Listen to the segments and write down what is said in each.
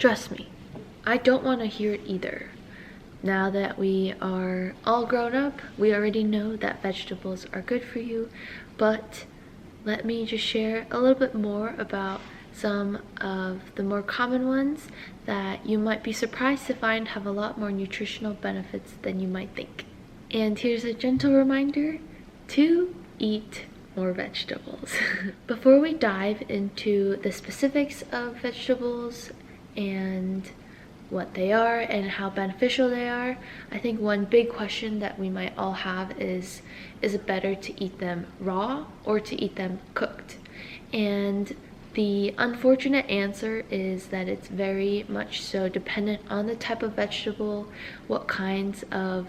Trust me, I don't want to hear it either. Now that we are all grown up, we already know that vegetables are good for you, but let me just share a little bit more about some of the more common ones that you might be surprised to find have a lot more nutritional benefits than you might think. And here's a gentle reminder to eat more vegetables. Before we dive into the specifics of vegetables and what they are and how beneficial they are, I think one big question that we might all have is it better to eat them raw or to eat them cooked? And the unfortunate answer is that it's very much so dependent on the type of vegetable, what kinds of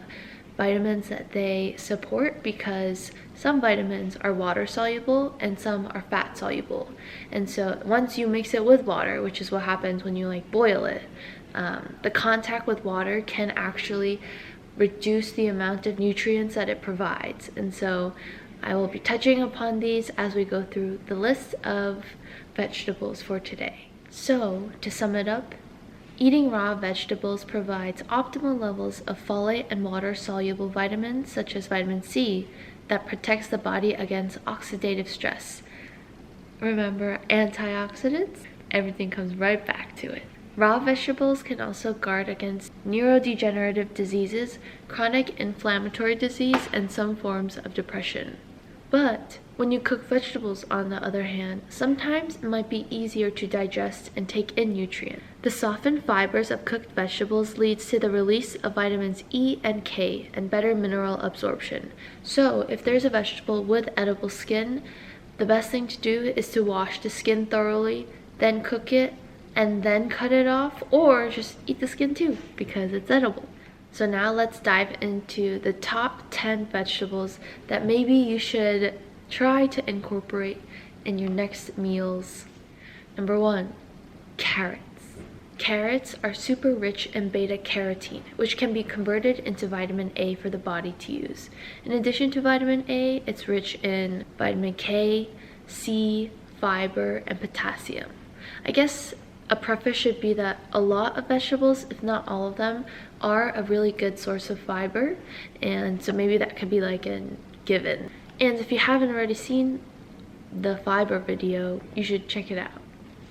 vitamins that they support, because some vitamins are water soluble and some are fat soluble. And so once you mix it with water, which is what happens when you boil it, the contact with water can actually reduce the amount of nutrients that it provides. And so I will be touching upon these as we go through the list of vegetables for today. So to sum it up, eating raw vegetables provides optimal levels of folate and water-soluble vitamins such as vitamin C that protects the body against oxidative stress. Remember antioxidants? Everything comes right back to it. Raw vegetables can also guard against neurodegenerative diseases, chronic inflammatory disease, and some forms of depression. But when you cook vegetables, on the other hand, sometimes it might be easier to digest and take in nutrients. The softened fibers of cooked vegetables leads to the release of vitamins E and K and better mineral absorption. So if there's a vegetable with edible skin, the best thing to do is to wash the skin thoroughly, then cook it, and then cut it off, or just eat the skin too because it's edible. So now let's dive into the top 10 vegetables that maybe you should try to incorporate in your next meals. Number 1, carrots. Carrots are super rich in beta carotene, which can be converted into vitamin A for the body to use. In addition to vitamin A, it's rich in vitamin K, C, fiber, and potassium. I guess a preface should be that a lot of vegetables, if not all of them, are a really good source of fiber, and so maybe that could be a given. And if you haven't already seen the fiber video, you should check it out.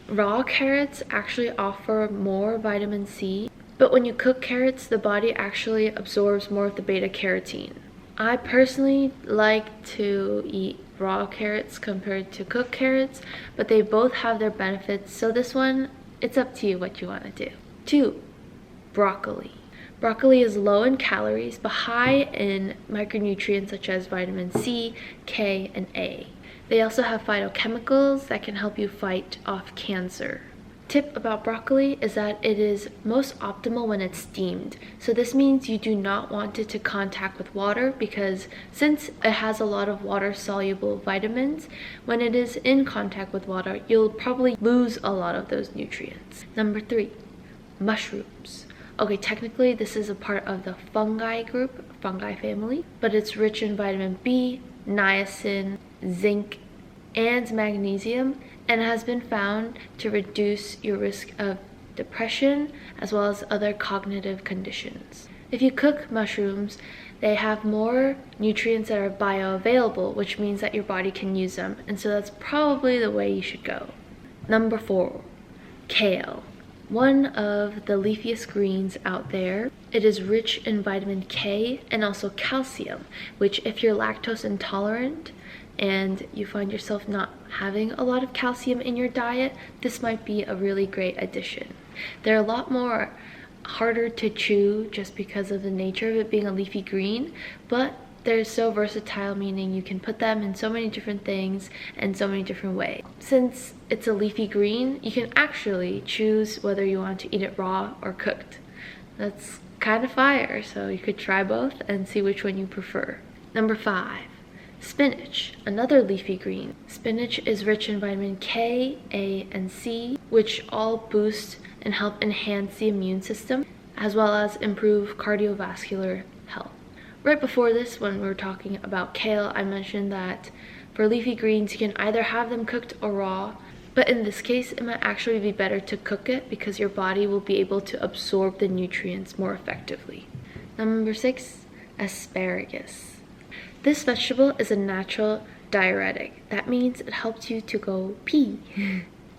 Raw carrots actually offer more vitamin C, but when you cook carrots, the body actually absorbs more of the beta carotene. I personally like to eat raw carrots compared to cooked carrots, but they both have their benefits, so this one, it's up to you what you want to do. 2, broccoli. Broccoli is low in calories, but high in micronutrients such as vitamin C, K, and A. They also have phytochemicals that can help you fight off cancer. Tip about broccoli is that it is most optimal when it's steamed. So this means you do not want it to contact with water, because since it has a lot of water-soluble vitamins, when it is in contact with water, you'll probably lose a lot of those nutrients. Number 3, mushrooms. Okay, technically this is a part of the fungi family, but it's rich in vitamin B, niacin, zinc, and magnesium, and has been found to reduce your risk of depression as well as other cognitive conditions. If you cook mushrooms, they have more nutrients that are bioavailable, which means that your body can use them, and so that's probably the way you should go. Number 4, kale. One of the leafiest greens out there. It is rich in vitamin K and also calcium, which if you're lactose intolerant and you find yourself not having a lot of calcium in your diet, this might be a really great addition. They're a lot more harder to chew just because of the nature of it being a leafy green, but they're so versatile, meaning you can put them in so many different things and so many different ways. Since it's a leafy green, you can actually choose whether you want to eat it raw or cooked. That's kind of fire, so you could try both and see which one you prefer. Number 5, spinach, another leafy green. Spinach is rich in vitamin K, A, and C, which all boost and help enhance the immune system, as well as improve cardiovascular health. Right before this, when we were talking about kale, I mentioned that for leafy greens, you can either have them cooked or raw. But in this case, it might actually be better to cook it because your body will be able to absorb the nutrients more effectively. Number 6, asparagus. This vegetable is a natural diuretic. That means it helps you to go pee.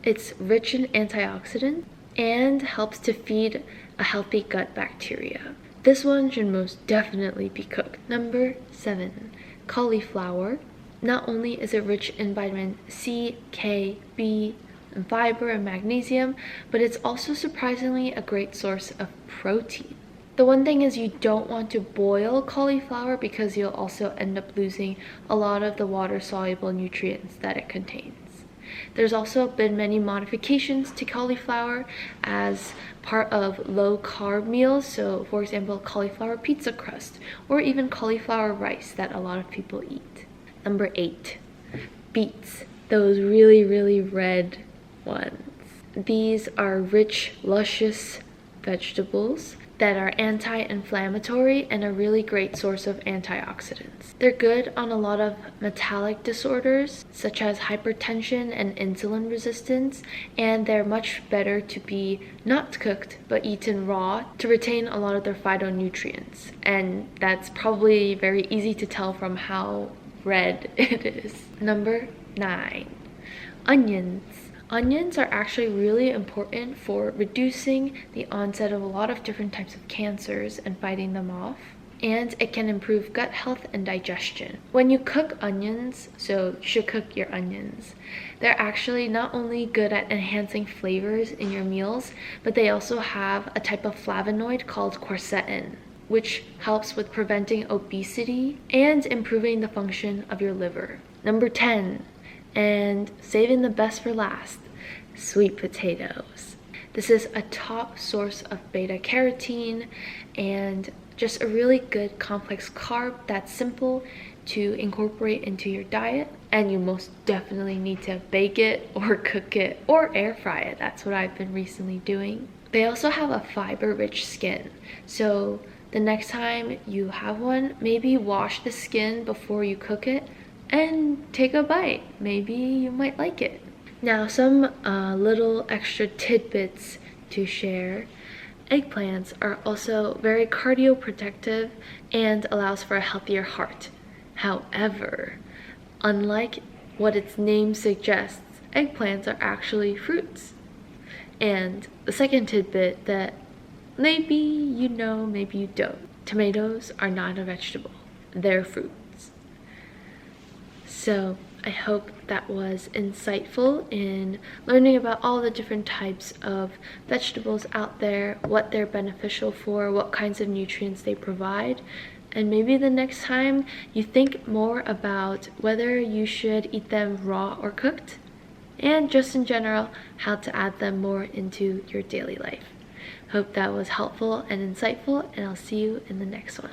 It's rich in antioxidants and helps to feed a healthy gut bacteria. This one should most definitely be cooked. Number 7, cauliflower. Not only is it rich in vitamin C, K, B, and fiber and magnesium, but it's also surprisingly a great source of protein. The one thing is you don't want to boil cauliflower because you'll also end up losing a lot of the water-soluble nutrients that it contains. There's also been many modifications to cauliflower as part of low-carb meals, so for example, cauliflower pizza crust, or even cauliflower rice that a lot of people eat. Number 8, beets, those really red ones. These are rich, luscious vegetables that are anti-inflammatory and a really great source of antioxidants. They're good on a lot of metabolic disorders such as hypertension and insulin resistance, and they're much better to be not cooked but eaten raw to retain a lot of their phytonutrients. And that's probably very easy to tell from how red it is. Number 9, onions. Onions are actually really important for reducing the onset of a lot of different types of cancers and fighting them off. And it can improve gut health and digestion. When you cook onions, so you should cook your onions, they're actually not only good at enhancing flavors in your meals, but they also have a type of flavonoid called quercetin, which helps with preventing obesity and improving the function of your liver. Number 10, and saving the best for last, sweet potatoes. This is a top source of beta carotene and just a really good complex carb that's simple to incorporate into your diet, and you most definitely need to bake it or cook it or air fry it. That's what I've been recently doing. They also have a fiber-rich skin, so the next time you have one, maybe wash the skin before you cook it and take a bite. Maybe you might like it. Now, some little extra tidbits to share. Eggplants are also very cardioprotective and allows for a healthier heart. However, unlike what its name suggests, eggplants are actually fruits. And the second tidbit that maybe you know, maybe you don't. Tomatoes are not a vegetable. They're fruits. So I hope that was insightful in learning about all the different types of vegetables out there, what they're beneficial for, what kinds of nutrients they provide. And maybe the next time you think more about whether you should eat them raw or cooked, and just in general, how to add them more into your daily life. Hope that was helpful and insightful, and I'll see you in the next one.